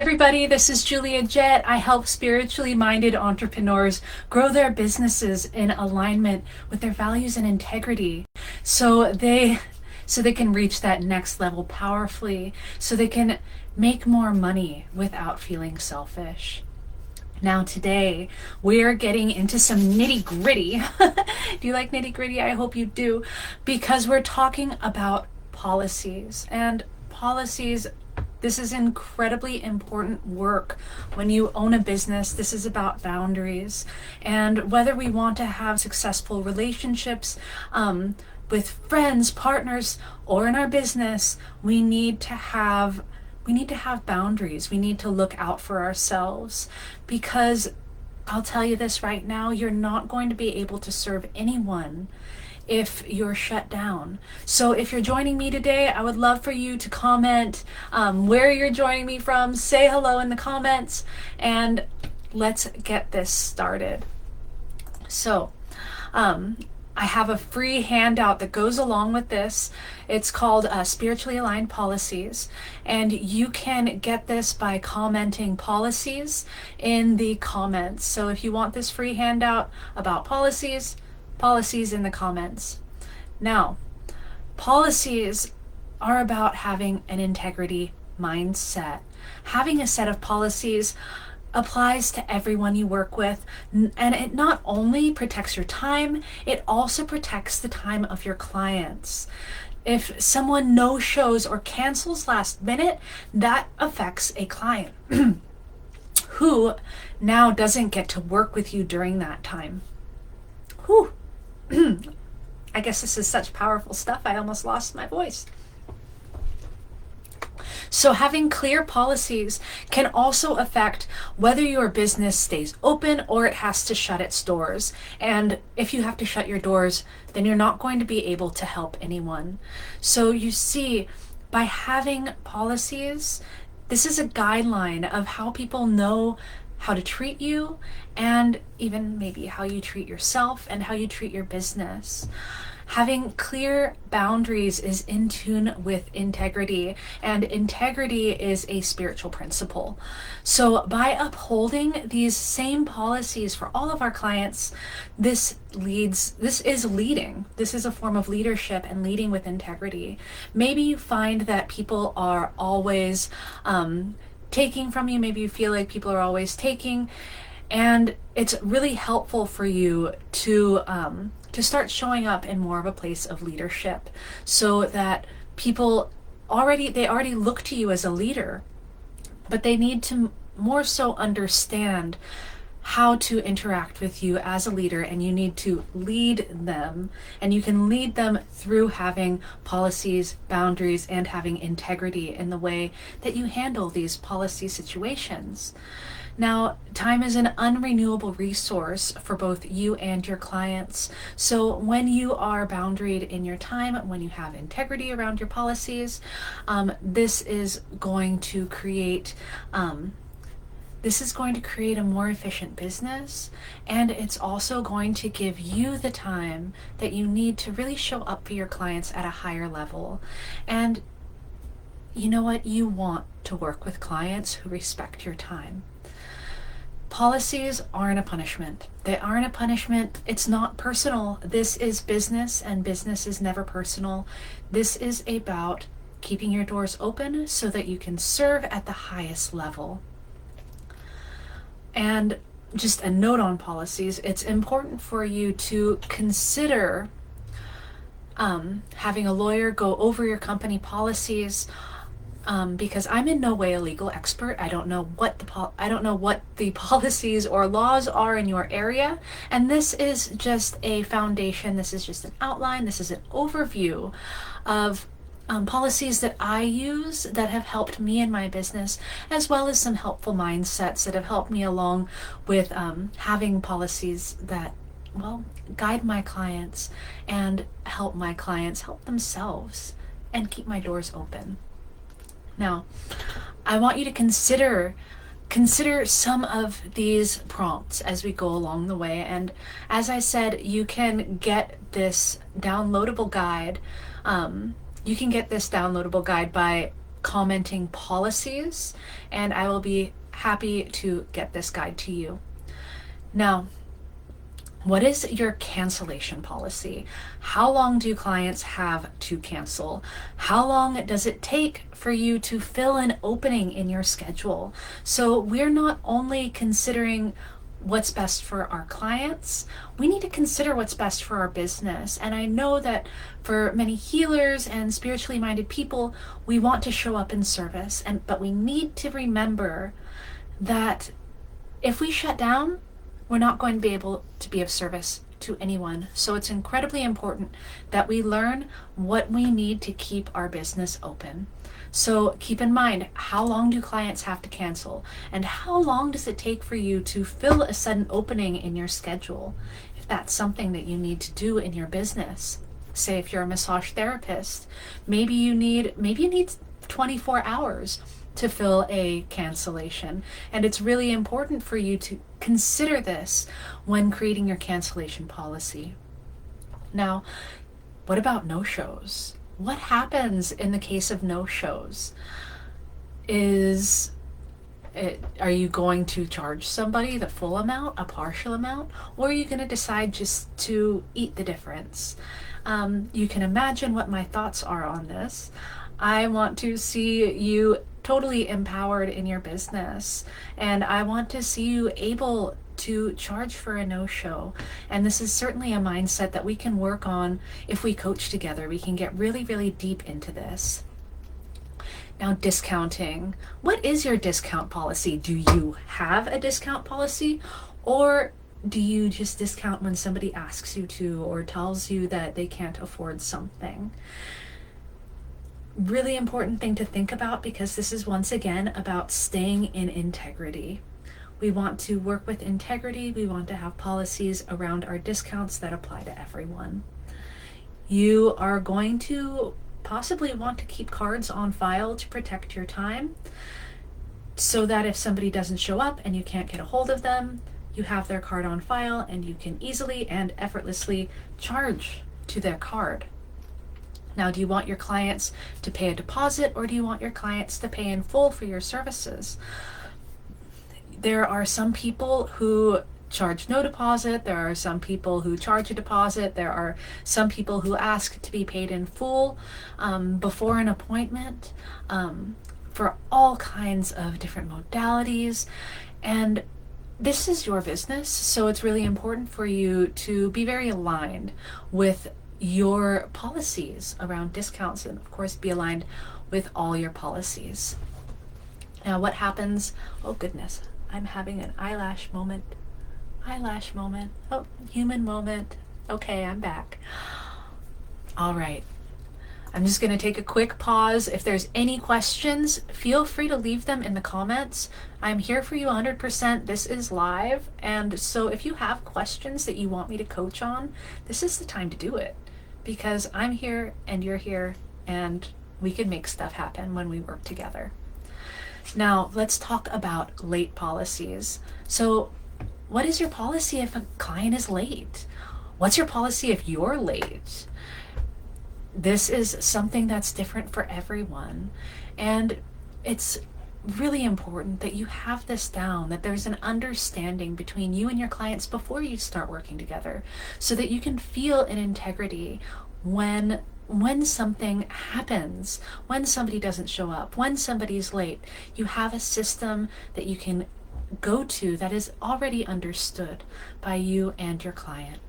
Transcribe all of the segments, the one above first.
everybody, this is Julia Jett. I help spiritually minded entrepreneurs grow their businesses in alignment with their values and integrity so they can reach that next level powerfully, so they can make more money without feeling selfish. Now today we're getting into some nitty gritty. Do you like nitty gritty? I hope you do, because we're talking about policies. And policies, this is incredibly important work. When you own a business, this is about boundaries. And whether we want to have successful relationships with friends, partners, or in our business, we need to have boundaries. We need to look out for ourselves, because I'll tell you this right now, you're not going to be able to serve anyone if you're shut down. So if you're joining me today, I would love for you to comment where you're joining me from, say hello in the comments, and let's get this started. So I have a free handout that goes along with this. It's called Spiritually Aligned Policies, and you can get this by commenting policies in the comments. So if you want this free handout about policies in the comments. Now, policies are about having an integrity mindset. Having a set of policies applies to everyone you work with, and it not only protects your time, it also protects the time of your clients. If someone no-shows or cancels last minute, that affects a client who now doesn't get to work with you during that time. Whew. I guess this is such powerful stuff, I almost lost my voice. So having clear policies can also affect whether your business stays open or it has to shut its doors. And if you have to shut your doors, then you're not going to be able to help anyone. So you see, by having policies, this is a guideline of how people know how to treat you, and even maybe how you treat yourself and how you treat your business. Having clear boundaries is in tune with integrity, and integrity is a spiritual principle. So by upholding these same policies for all of our clients, this is leading. This is a form of leadership and leading with integrity. Maybe you find that people are always taking from you. Maybe you feel like people are always taking, and it's really helpful for you to start showing up in more of a place of leadership, so that people already look to you as a leader, but they need to more so understand how to interact with you as a leader, and you need to lead them, and you can lead them through having policies, boundaries, and having integrity in the way that you handle these policy situations. Now, time is an unrenewable resource for both you and your clients. So when you are boundaried in your time, when you have integrity around your policies, this is going to create a more efficient business, and it's also going to give you the time that you need to really show up for your clients at a higher level. And you know what? You want to work with clients who respect your time. Policies aren't a punishment. They aren't a punishment. It's not personal. This is business, and business is never personal. This is about keeping your doors open so that you can serve at the highest level. And just a note on policies, it's important for you to consider having a lawyer go over your company policies, because I'm in no way a legal expert. I don't know what the policies or laws are in your area, and this is just a foundation. This is just an outline. This is an overview of policies that I use that have helped me in my business, as well as some helpful mindsets that have helped me along with having policies that, well, guide my clients and help my clients help themselves and keep my doors open. Now, I want you to consider some of these prompts as we go along the way. And as I said, you can get this downloadable guide. By commenting policies, and I will be happy to get this guide to you. Now, what is your cancellation policy? How long do clients have to cancel? How long does it take for you to fill an opening in your schedule? So we're not only considering what's best for our clients, we need to consider what's best for our business. And I know that for many healers and spiritually minded people, we want to show up in service, but we need to remember that if we shut down, we're not going to be able to be of service to anyone. So it's incredibly important that we learn what we need to keep our business open. So keep in mind, how long do clients have to cancel? And how long does it take for you to fill a sudden opening in your schedule? If that's something that you need to do in your business. Say if you're a massage therapist, maybe you need 24 hours to fill a cancellation. And it's really important for you to consider this when creating your cancellation policy. Now, what about no-shows? What happens in the case of no-shows? Are you going to charge somebody the full amount, a partial amount, or are you going to decide just to eat the difference? You can imagine what my thoughts are on this. I want to see you totally empowered in your business, and I want to see you able to charge for a no-show. And this is certainly a mindset that we can work on if we coach together. We can get really, really deep into this. Now, discounting. What is your discount policy? Do you have a discount policy, or do you just discount when somebody asks you to or tells you that they can't afford something? Really important thing to think about, because this is once again about staying in integrity. We want to work with integrity. We want to have policies around our discounts that apply to everyone. You are going to possibly want to keep cards on file to protect your time, so that if somebody doesn't show up and you can't get a hold of them, you have their card on file and you can easily and effortlessly charge to their card. Now, do you want your clients to pay a deposit, or do you want your clients to pay in full for your services? There are some people who charge no deposit. There are some people who charge a deposit. There are some people who ask to be paid in full before an appointment, for all kinds of different modalities. And this is your business, so it's really important for you to be very aligned with your policies around discounts, and of course be aligned with all your policies. Now, what happens? Oh goodness, I'm having an eyelash moment. Oh, human moment. Okay, I'm back. All right, I'm just going to take a quick pause. If there's any questions, feel free to leave them in the comments. I'm here for you 100%. This is live, and so if you have questions that you want me to coach on, this is the time to do it, because I'm here and you're here, and we can make stuff happen when we work together. Now, let's talk about late policies. So what is your policy if a client is late? What's your policy if you're late? This is something that's different for everyone. And it's really important that you have this down, that there's an understanding between you and your clients before you start working together, so that you can feel an integrity when something happens, when somebody doesn't show up, when somebody's late. You have a system that you can go to that is already understood by you and your client.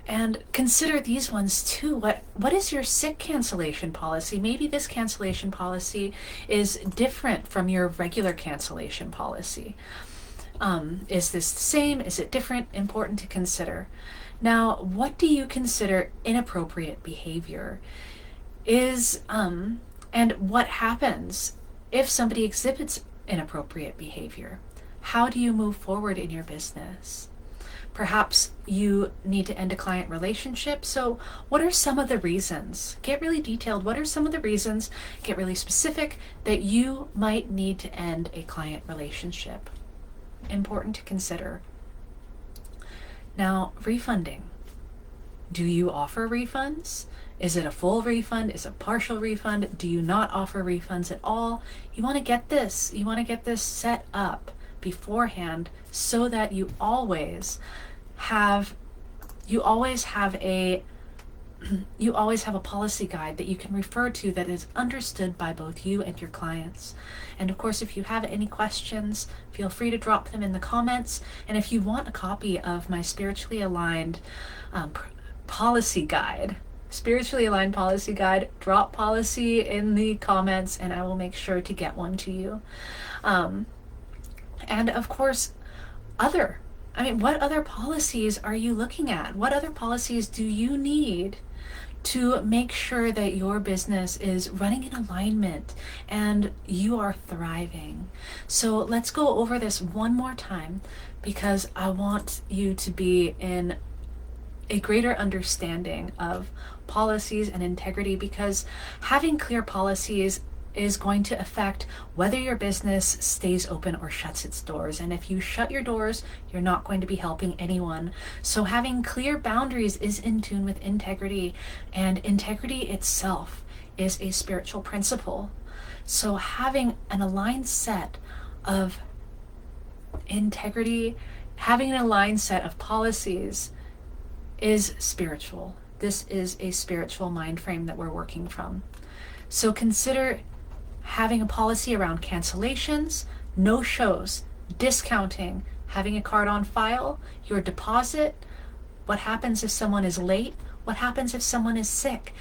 And consider these ones too. What is your sick cancellation policy? Maybe this cancellation policy is different from your regular cancellation policy. Is this the same? Is it different? Important to consider. Now, what do you consider inappropriate behavior? And what happens if somebody exhibits inappropriate behavior? How do you move forward in your business? Perhaps you need to end a client relationship. So what are some of the reasons? Get really detailed. What are some of the reasons? Get really specific that you might need to end a client relationship. Important to consider. Now, refunding. Do you offer refunds? Is it a full refund? Is it a partial refund? Do you not offer refunds at all? You want to get this. You want to get this set up beforehand so that have you always have a you always have a policy guide that you can refer to that is understood by both you and your clients. And of course, if you have any questions, feel free to drop them in the comments. And if you want a copy of my spiritually aligned policy guide, drop policy in the comments and I will make sure to get one to you. And of course, what other policies are you looking at? What other policies do you need to make sure that your business is running in alignment and you are thriving? So let's go over this one more time because I want you to be in a greater understanding of policies and integrity, because having clear policies is going to affect whether your business stays open or shuts its doors. And if you shut your doors, you're not going to be helping anyone. So having clear boundaries is in tune with integrity, and integrity itself is a spiritual principle. So having an aligned set of integrity, having an aligned set of policies is spiritual. This is a spiritual mind frame that we're working from. So consider having a policy around cancellations, no shows, discounting, having a card on file, your deposit, what happens if someone is late, what happens if someone is sick,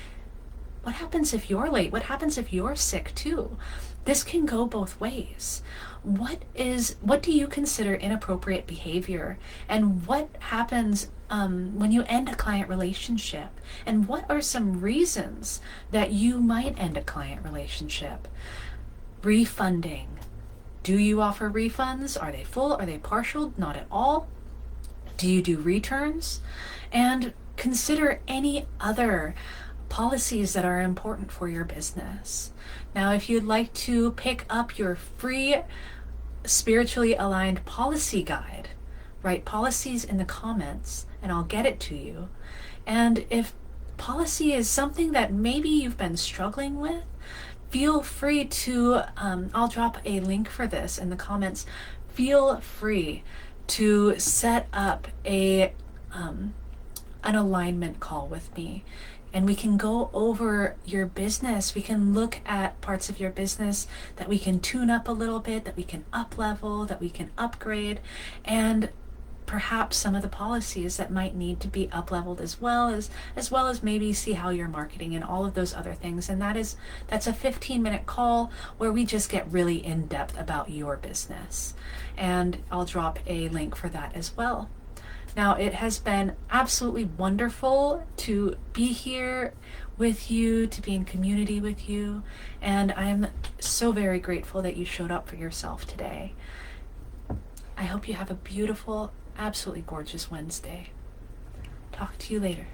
what happens if you're late, what happens if you're sick too. This can go both ways. What do you consider inappropriate behavior? And what happens when you end a client relationship? And what are some reasons that you might end a client relationship? Refunding. Do you offer refunds? Are they full? Are they partial? Not at all. Do you do returns? And consider any other policies that are important for your business. Now, if you'd like to pick up your free spiritually aligned policy guide, write policies in the comments and I'll get it to you. And if policy is something that maybe you've been struggling with, feel free to, I'll drop a link for this in the comments. Feel free to set up an alignment call with me. And we can go over your business. We can look at parts of your business that we can tune up a little bit, that we can up level, that we can upgrade, and perhaps some of the policies that might need to be up leveled as well as maybe see how you're marketing and all of those other things. And that's a 15-minute call where we just get really in depth about your business. And I'll drop a link for that as well. Now, it has been absolutely wonderful to be here with you, to be in community with you, and I'm so very grateful that you showed up for yourself today. I hope you have a beautiful, absolutely gorgeous Wednesday. Talk to you later.